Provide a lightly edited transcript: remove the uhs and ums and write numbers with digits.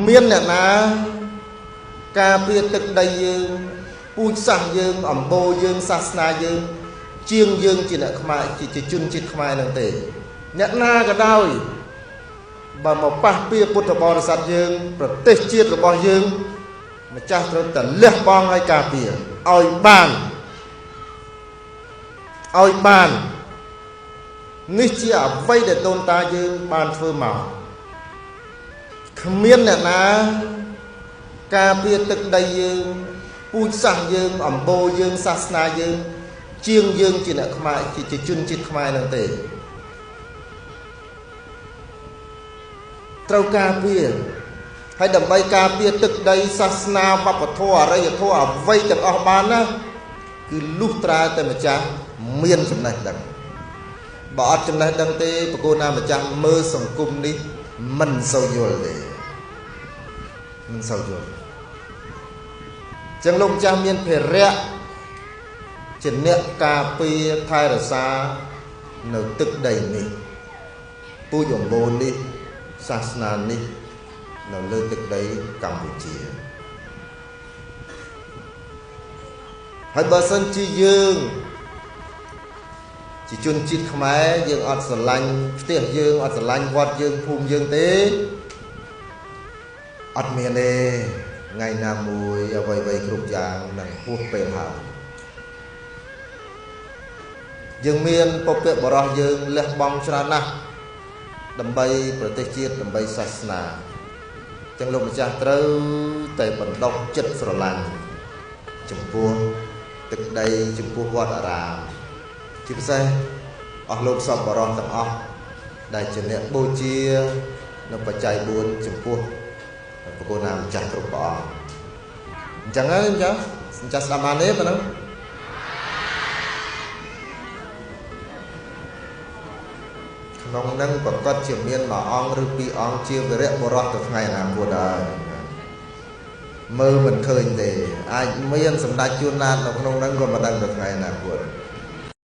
miên nè ná ca biaទឹកដីយើងពូជសាសយើងអំបូរយើងសាសនាយើងជាងយើងជាអ្នកខ្មែរជាជនជាតិខ្មែរនឹងទេអ្នកណាក៏ដោយបើមកប៉ះពៀពុទ្ធបរិស័ទយើងប្រទេសជាតិរបស់យើងម្ចាស់ត្រូវតែលះបង់ឲ្យការពារឲ្យបាននេះជាអ្វីដែលដូនតាយើងបានធ្វើមកគ្មានអ្នកណាការពារទឹកដីយើងពូជសាសយើងអំបូរយើងសាសនាយើងជាងយើងជាអ្នកខ្មែរជាជនជាតិខ្មែរនឹងទេត្រូវការពារហើយដើម្បីការពារទឹកដីសាសនាវប្បធម៌អរិយធម៌អ្វីទាំងអស់បានណាគឺលុះត្រាតែម្ចាស់មានចំណេះដឹងបើអត់ចំណេះដឹងទេបកូនណាម្ចាស់មើលសង្គមនេះមិនសូវយល់ទេមិនសូវយល់ចឹងលោកម្ចាស់មានភារៈជាអ្នកការពារថែរក្សានៅទឹកដីនេះពូជអម្បូរនេះសាសនានេះនៅលើទឹកដីកម្ពុជាហើយបើសិនជាយើងជាជនជាតិខ្មែរយើងអត់ស្រឡាញ់ផ្ទះយើងអត់ស្រឡាញ់វត្តយើងភូមិយើងទេអត់មានទេថ្ងៃណាមួយអ្វីៗគ្រប់យ៉ាងនឹងហួសពេលហើយយើងមានពុព្វបរិសយើងលះបង់ច្រើនណាស់ដើម្បីប្រទេសជាតិដើម្បីសាសនាចឹងលោកម្ចាស់ត្រូវតែបណ្ដុះចិត្តស្រឡាញ់ចំពោះទឹកដីចំពោះវត្តអារាមជាពិសេសអស់លោកសពបរិសទាំងអស់ដែលជាអ្នកបូជានៅបច្ច័យ4ចំពោះបកូនណាម្ចាស់គ្រប់ព្រះអង្គអញ្ចឹងហើយម្ចាស់ស្ដាប់បានទេប៉ុណ្ណឹងក្នុងនឹងប្រកាសជាមានមួយអង្គឬពីរអង្គជាវីរៈបុរសទៅថ្ងៃអនាគតហើយមើលមិនឃើញទេអាចមានសម្ដេចជួនណាតនៅក្នុងនឹងក៏មិនដឹងទៅថ្ងៃអនាគត